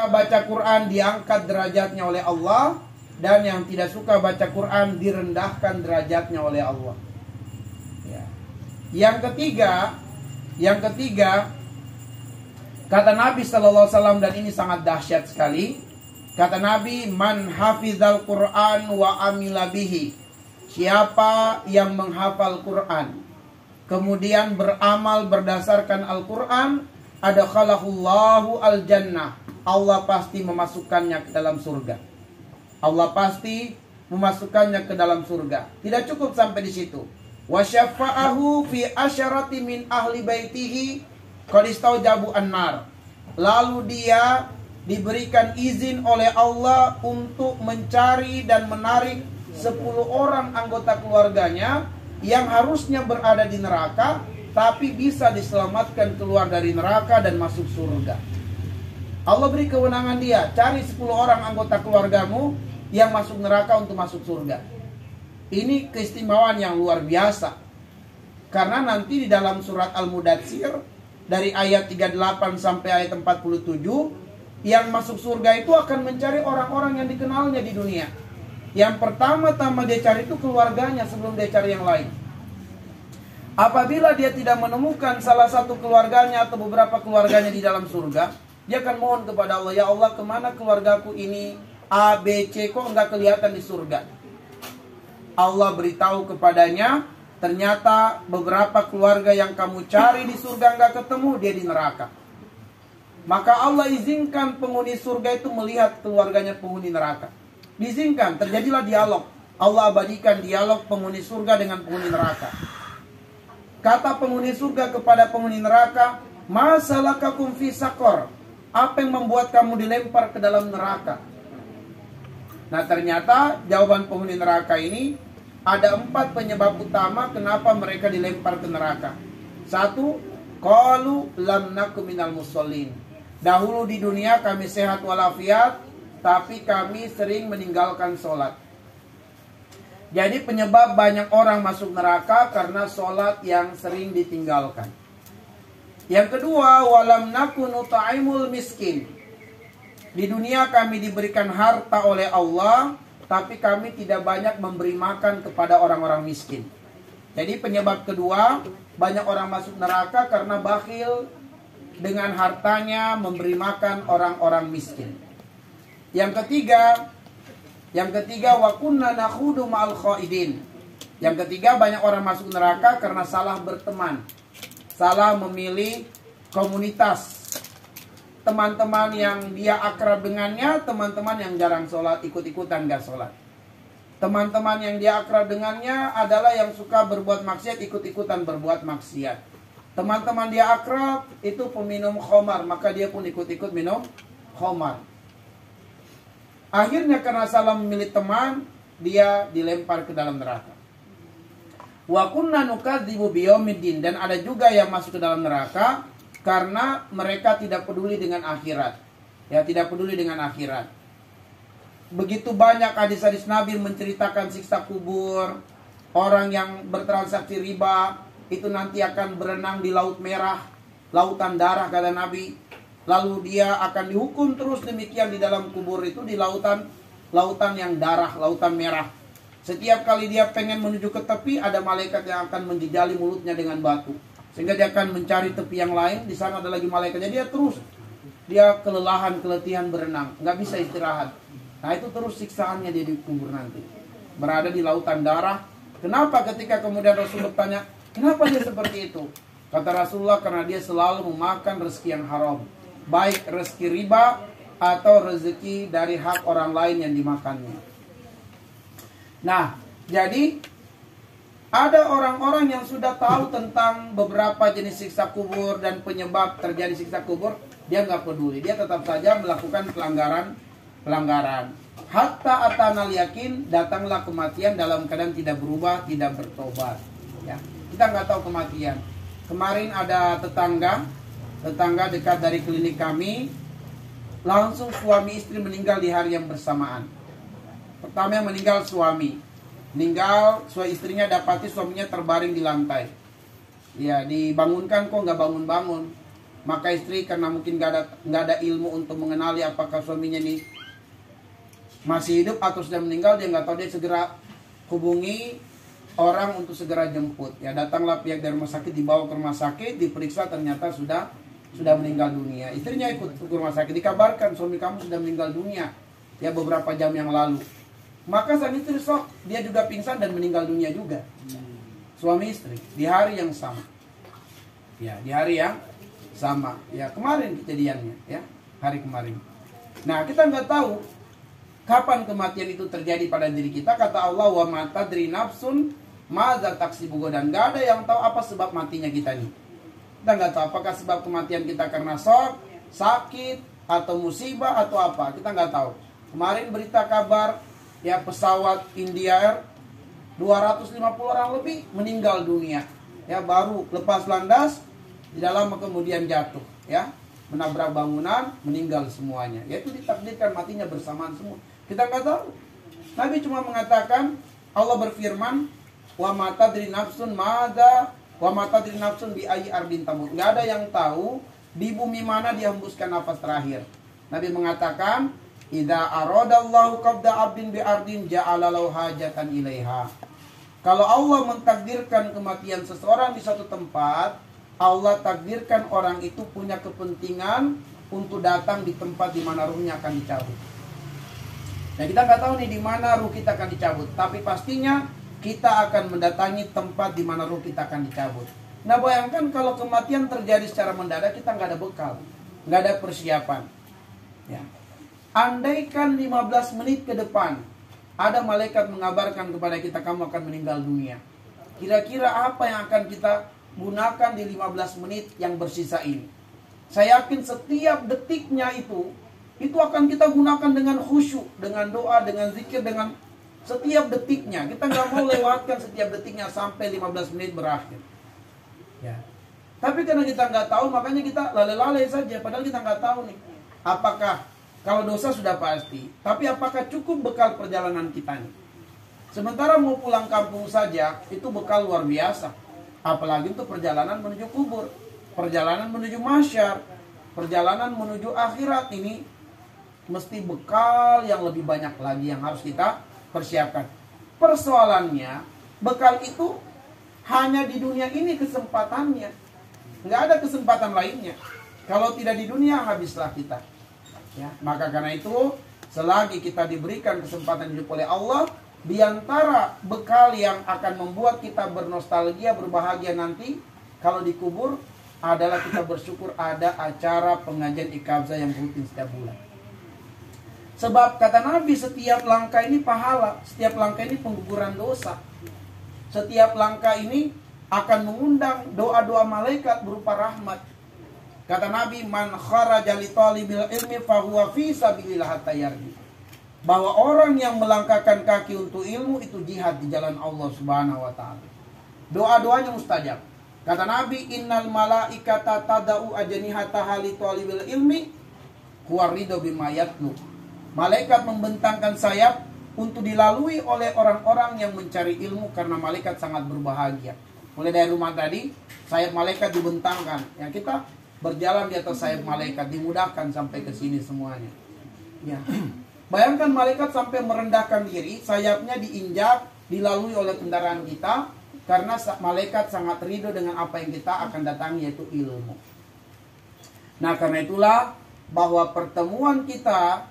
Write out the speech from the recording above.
baca Quran diangkat derajatnya oleh Allah, dan yang tidak suka baca Quran direndahkan derajatnya oleh Allah. Ya. Yang ketiga, kata Nabi Sallallahu Alaihi Wasallam, dan ini sangat dahsyat sekali. Kata Nabi, man hafizal Quran wa amila bihi. Siapa yang menghafal Quran, kemudian beramal berdasarkan Al-Quran, adakhalahullahu al-jannah. Allah pasti memasukkannya ke dalam surga. Allah pasti memasukkannya ke dalam surga. Tidak cukup sampai di situ. Wa syafa'ahu fi asyarati min ahli baitihi qad istaujabu an-nar. Lalu dia diberikan izin oleh Allah untuk mencari dan menarik 10 orang anggota keluarganya yang harusnya berada di neraka, tapi bisa diselamatkan keluar dari neraka dan masuk surga. Allah beri kewenangan dia, cari 10 orang anggota keluargamu yang masuk neraka untuk masuk surga. Ini keistimewaan yang luar biasa. Karena nanti di dalam surat Al-Mudatsir dari ayat 38 sampai ayat 47, yang masuk surga itu akan mencari orang-orang yang dikenalnya di dunia. Yang pertama-tama dia cari itu keluarganya sebelum dia cari yang lain. Apabila dia tidak menemukan salah satu keluarganya atau beberapa keluarganya di dalam surga, dia akan mohon kepada Allah, ya Allah, kemana keluargaku ini A, B, C, kok enggak kelihatan di surga? Allah beritahu kepadanya, ternyata beberapa keluarga yang kamu cari di surga enggak ketemu, dia di neraka. Maka Allah izinkan penghuni surga itu melihat keluarganya penghuni neraka. Diizinkan, terjadilah dialog. Allah abadikan dialog penghuni surga dengan penghuni neraka. Kata penghuni surga kepada penghuni neraka, masalakakum fi saqar. Apa yang membuat kamu dilempar ke dalam neraka? Nah, ternyata jawaban penghuni neraka ini ada 4 penyebab utama kenapa mereka dilempar ke neraka. 1, qalu lam nakum minal musallin. Dahulu di dunia kami sehat walafiat, tapi kami sering meninggalkan sholat. Jadi penyebab banyak orang masuk neraka karena sholat yang sering ditinggalkan. Yang kedua, walam nakun ut'aimul miskin. Di dunia kami diberikan harta oleh Allah, tapi kami tidak banyak memberi makan kepada orang-orang miskin. Jadi penyebab kedua, banyak orang masuk neraka karena bakhil dengan hartanya memberi makan orang-orang miskin. Yang ketiga wa kunna nakhudu ma'al khaidin. Yang ketiga, banyak orang masuk neraka karena salah berteman, salah memilih komunitas. Teman-teman yang dia akrab dengannya, teman-teman yang jarang sholat, ikut-ikutan gak sholat. Teman-teman yang dia akrab dengannya adalah yang suka berbuat maksiat, ikut-ikutan berbuat maksiat. Teman-teman dia akrab itu peminum khamar, maka dia pun ikut-ikut minum khamar. Akhirnya karena salah memilih teman, dia dilempar ke dalam neraka. Wa kunna nukadzibu biyaumiddin. Dan ada juga yang masuk ke dalam neraka karena mereka tidak peduli dengan akhirat. Ya, tidak peduli dengan akhirat. Begitu banyak hadis-hadis Nabi menceritakan siksa kubur. Orang yang bertransaksi riba itu nanti akan berenang di laut merah, lautan darah, kata Nabi. Lalu dia akan dihukum terus demikian di dalam kubur itu, di lautan yang darah, lautan merah. Setiap kali dia pengen menuju ke tepi, ada malaikat yang akan menjejali mulutnya dengan batu. Sehingga dia akan mencari tepi yang lain, di sana ada lagi malaikatnya. Dia kelelahan, keletihan berenang, nggak bisa istirahat. Nah, itu terus siksaannya dia di kubur nanti. Berada di lautan darah. Kenapa ketika kemudian Rasul bertanya, kenapa dia seperti itu? Kata Rasulullah, karena dia selalu memakan rezeki yang haram. Baik rezeki riba atau rezeki dari hak orang lain yang dimakannya. Nah, jadi ada orang-orang yang sudah tahu tentang beberapa jenis siksa kubur dan penyebab terjadi siksa kubur, dia nggak peduli, dia tetap saja melakukan pelanggaran. Hatta atanal yakin, datanglah kematian dalam keadaan tidak berubah, tidak bertobat. Ya, kita nggak tahu kematian. Kemarin ada tetangga dekat dari klinik kami, langsung suami istri meninggal di hari yang bersamaan. Pertama yang meninggal suami, istrinya dapati suaminya terbaring di lantai. Ya, dibangunkan kok nggak bangun-bangun. Maka istri karena mungkin nggak ada ilmu untuk mengenali apakah suaminya ini masih hidup atau sudah meninggal, dia nggak tahu, dia segera hubungi orang untuk segera jemput. Ya, datanglah pihak dari rumah sakit, dibawa ke rumah sakit, diperiksa, ternyata sudah meninggal dunia. Istrinya ikut ke rumah sakit, dikabarkan suami kamu sudah meninggal dunia ya beberapa jam yang lalu. Maka sang istri dia juga pingsan dan meninggal dunia juga. Suami istri di hari yang sama. Ya, di hari yang sama. Ya, kemarin kejadiannya ya, hari kemarin. Nah, kita nggak tahu kapan kematian itu terjadi pada diri kita. Kata Allah, wa ma tadri nafsun madza taksibu, dan nggak ada yang tahu apa sebab matinya kita nih. Kita nggak tahu apakah sebab kematian kita karena shock, sakit, atau musibah, atau apa. Kita nggak tahu. Kemarin berita kabar ya, pesawat India Air 250 orang lebih meninggal dunia. Ya, baru lepas landas, tidak lama kemudian jatuh ya, menabrak bangunan, meninggal semuanya. Yaitu ditakdirkan matinya bersamaan semua. Kita nggak tahu. Nabi cuma mengatakan, Allah berfirman, wa ma tadri nafsun madza wa ma tadri nafsun bi ayyi ardin tamut. Nggak ada yang tahu di bumi mana dia hembuskan nafas terakhir. Nabi mengatakan, idza aradallahu qabda abdin bi ardin ja'ala lahu hajatan ilaiha. Kalau Allah mentakdirkan kematian seseorang di suatu tempat, Allah takdirkan orang itu punya kepentingan untuk datang di tempat di mana ruhnya akan dicabut. Nah, kita nggak tahu nih di mana ruh kita akan dicabut, tapi pastinya kita akan mendatangi tempat di mana ruh kita akan dicabut. Nah, bayangkan kalau kematian terjadi secara mendadak, kita nggak ada bekal, nggak ada persiapan. Ya. Andaikan 15 menit ke depan ada malaikat mengabarkan kepada kita kamu akan meninggal dunia. Kira-kira apa yang akan kita gunakan di 15 menit yang bersisa ini? Saya yakin setiap detiknya itu akan kita gunakan dengan khusyuk, dengan doa, dengan zikir, dengan setiap detiknya. Kita nggak mau lewatkan setiap detiknya sampai 15 menit berakhir. Ya. Tapi karena kita nggak tahu, makanya kita lalai-lalai saja. Padahal kita nggak tahu nih, apakah kalau dosa sudah pasti, tapi apakah cukup bekal perjalanan kita nih? Sementara mau pulang kampung saja, itu bekal luar biasa. Apalagi untuk perjalanan menuju kubur, perjalanan menuju mahsyar, perjalanan menuju akhirat, ini mesti bekal yang lebih banyak lagi yang harus kita persiapkan. Persoalannya, bekal itu hanya di dunia ini kesempatannya. Nggak ada kesempatan lainnya. Kalau tidak di dunia, habislah kita. Ya, maka karena itu, selagi kita diberikan kesempatan hidup oleh Allah, di antara bekal yang akan membuat kita bernostalgia, berbahagia nanti kalau dikubur adalah kita bersyukur ada acara pengajian Iqabzah yang rutin setiap bulan. Sebab kata Nabi, setiap langkah ini pahala, setiap langkah ini pengguguran dosa. Setiap langkah ini akan mengundang doa-doa malaikat berupa rahmat. Kata Nabi, man kharaja li talibil ilmi fahuwa fi sabilillah hatta yarji. Bahwa orang yang melangkahkan kaki untuk ilmu itu jihad di jalan Allah Subhanahu wa taala. Doa-doanya mustajab. Kata Nabi, innal malaikata tada'u ajnihataha li talibil ilmi huwa ridho bima yatlu. Malaikat membentangkan sayap untuk dilalui oleh orang-orang yang mencari ilmu, karena malaikat sangat berbahagia. Mulai dari rumah tadi, sayap malaikat dibentangkan. Ya, kita berjalan di atas sayap malaikat, dimudahkan sampai ke sini semuanya. Ya. Bayangkan malaikat sampai merendahkan diri, sayapnya diinjak, dilalui oleh kendaraan kita, karena malaikat sangat ridho dengan apa yang kita akan datangi, yaitu ilmu. Nah, karena itulah bahwa pertemuan kita